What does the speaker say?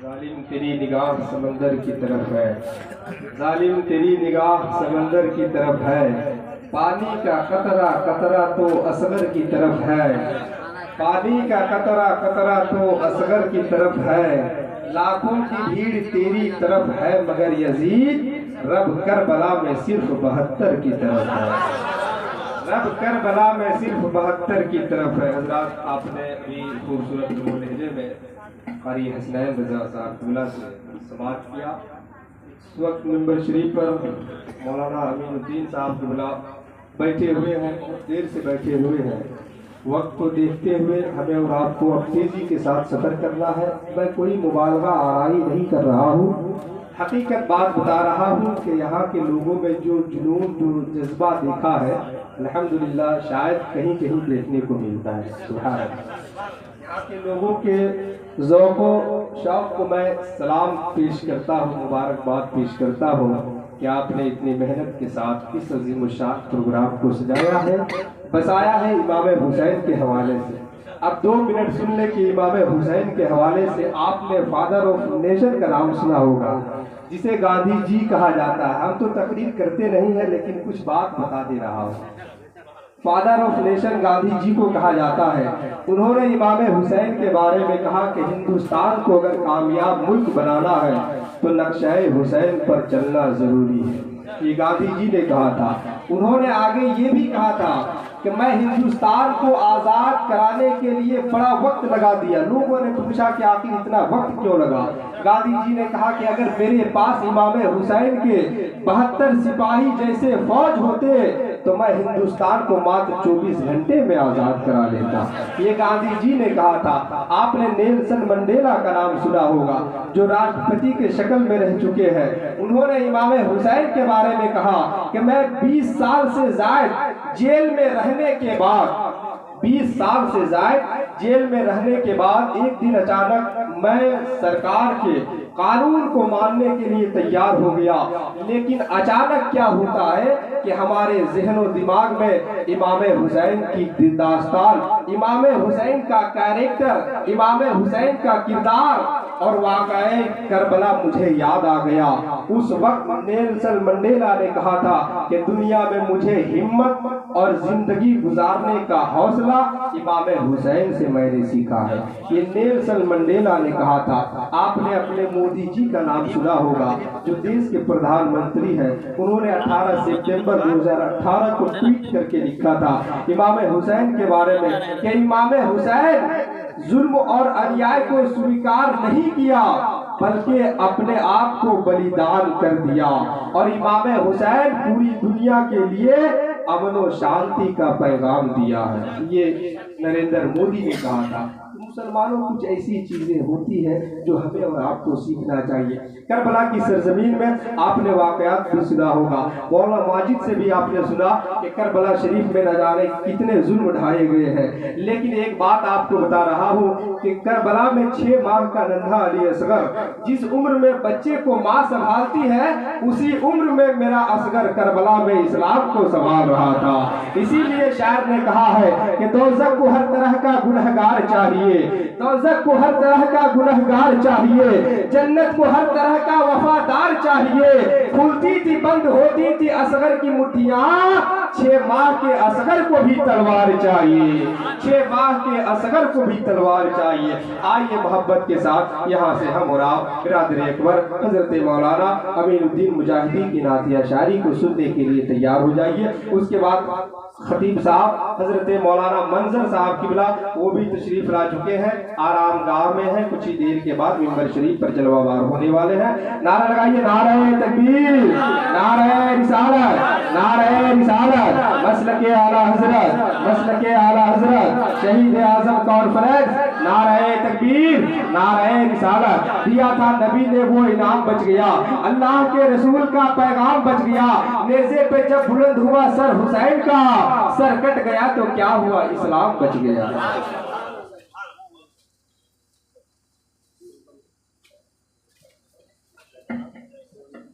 ظالم تیری نگاہ سمندر کی طرف ہے، ظالم تیری نگاہ سمندر کی طرف ہے، پانی کا قطرہ قطرہ تو اصغر کی طرف ہے، پانی کا قطرہ قطرہ تو اصغر کی طرف ہے، لاکھوں کی بھیڑ تیری طرف ہے مگر یزید رب کربلا میں صرف 72 کی طرف ہے، رب کربلا میں صرف 72 کی طرف ہے۔ حضرات، آپ نے بھی خوبصورت لہجے میں قاری حسنین رضا صاحب قبلہ سے سماعت کیا۔ اس وقت منبر شریف پر مولانا امین الدین صاحب قبلہ بیٹھے ہوئے ہیں، دیر سے بیٹھے ہوئے ہیں۔ وقت کو دیکھتے ہوئے ہمیں اور آپ کو اب تیزی کے ساتھ سفر کرنا ہے۔ میں کوئی مبالغہ آرائی نہیں کر رہا ہوں، حقیقت بات بتا رہا ہوں کہ یہاں کے لوگوں میں جو جنون، جو جذبہ دیکھا ہے، الحمدللہ شاید کہیں کہیں دیکھنے کو ملتا ہے۔ سبحان اللہ، یہاں کے لوگوں کے ذوق و شوق کو میں سلام پیش کرتا ہوں، مبارکباد پیش کرتا ہوں کہ آپ نے اتنی محنت کے ساتھ اس عظیم الشان پروگرام کو سجایا ہے، بسایا ہے امام حسین کے حوالے سے۔ اب 2 منٹ سن لیں کہ امام حسین کے حوالے سے آپ نے فادر آف نیشن کا نام سنا ہوگا، جسے گاندھی جی کہا جاتا ہے۔ ہم تو تقریر کرتے نہیں ہیں لیکن کچھ بات بتا دے رہا ہوں۔ فادر آف نیشن گاندھی جی کو کہا جاتا ہے۔ انہوں نے امام حسین کے بارے میں کہا کہ ہندوستان کو اگر کامیاب ملک بنانا ہے تو نقشہ حسین پر چلنا ضروری ہے، یہ گاندھی جی نے کہا تھا۔ انہوں نے آگے یہ بھی کہا تھا کہ میں ہندوستان کو آزاد کرانے کے لیے بڑا وقت لگا دیا۔ لوگوں نے پوچھا کہ آخر اتنا وقت کیوں لگا؟ گاندھی جی نے کہا کہ اگر میرے پاس امام حسین کے 72 سپاہی جیسے فوج ہوتے تو میں ہندوستان کو ماتر 24 گھنٹے میں آزاد کرا لیتا۔ یہ گاندھی جی نے کہا تھا۔ آپ نے نیلسن منڈیلا کا نام سنا ہوگا، جو راشٹرپتی کے شکل میں رہ چکے ہیں۔ انہوں نے امام حسین کے بارے میں کہا کہ میں 20 سال سے زائد جیل میں رہنے کے بعد 20 سال سے زائد جیل میں رہنے کے بعد ایک دن اچانک میں سرکار کے قانون کو ماننے کے لیے تیار ہو گیا، لیکن اچانک کیا ہوتا ہے کہ ہمارے ذہن و دماغ میں امام حسین کی داستان، امام حسین کا کیریکٹر، امام حسین کا کردار اور واقعہ کربلا مجھے یاد آ گیا۔ اس وقت نیلسن منڈیلا نے کہا تھا کہ دنیا میں مجھے ہمت اور زندگی گزارنے کا حوصلہ امام حسین سے میں نے سیکھا ہے، یہ نیلسن منڈیلا نے کہا تھا۔ آپ نے اپنے مودی جی کا نام سنا ہوگا، جو دیش کے پردھان منتری ہیں۔ انہوں نے 18 ستمبر 2018 کو ٹویٹ کر کے لکھا تھا امام حسین کے بارے میں کہ امام حسین ظلم اور انیائے کو سویکار نہیں کیا بلکہ اپنے آپ کو بلیدان کر دیا، اور امام حسین پوری دنیا کے لیے امن و شانتی کا پیغام دیا ہے، یہ نریندر مودی نے کہا تھا۔ مسلمانوں کچھ ایسی چیزیں ہوتی ہیں جو ہمیں اور آپ کو سیکھنا چاہیے۔ کربلا کی سرزمین میں آپ نے واقعات بھی سنا ہوگا، مولانا ماجد سے بھی آپ نے سنا کہ کربلا شریف میں نہ جانے کتنے ظلم اٹھائے گئے ہیں، لیکن ایک بات آپ کو بتا رہا ہوں کہ کربلا میں 6 ماہ کا ننھا علی اصغر، جس عمر میں بچے کو ماں سنبھالتی ہے، اسی عمر میں میرا اصغر کربلا میں اسلام کو سنبھال رہا تھا۔ اسی لیے شاعر نے کہا ہے کہ دوزخ کو ہر طرح کا گنہگار چاہیے، دوزخ کو ہر طرح کا گنہگار چاہیے، جنت کو ہر طرح کا وفادار چاہیے۔ کھلتی تھی بند ہوتی تھی اصغر کی مٹھیاں، 6 ماہ کے اصغر کو بھی تلوار چاہیے، 6 ماہ کے اصغر کو بھی تلوار چاہیے۔ آئیے محبت کے ساتھ یہاں سے ہم اور آپ برادر اکبر حضرت مولانا امین الدین مجاہدی کی نعتیہ شاعری کو سننے کے لیے تیار ہو جائیے۔ اس کے بعد خطیب صاحب حضرت مولانا منظر صاحب قبلہ وہ بھی تشریف لا چکے ہیں، آرام گاہ میں ہیں، کچھ ہی دیر کے بعد منبر شریف پر جلوہ وار ہونے والے ہیں۔ نعرہ لگائیے، نعرہ تکبیر، نعرہ رسالت، نعرہ رسالت، مسلک اعلیٰ حضرت، مسلک اعلیٰ حضرت شہید اعظم کانفرنس، نعرہ تکبیر، نعرہ رسالت۔ دیا تھا نبی نے وہ انعام بچ گیا، اللہ کے رسول کا پیغام بچ گیا، نیزے پہ جب بلند ہوا سر حسین کا، سر کٹ گیا تو کیا ہوا، اسلام بچ گیا۔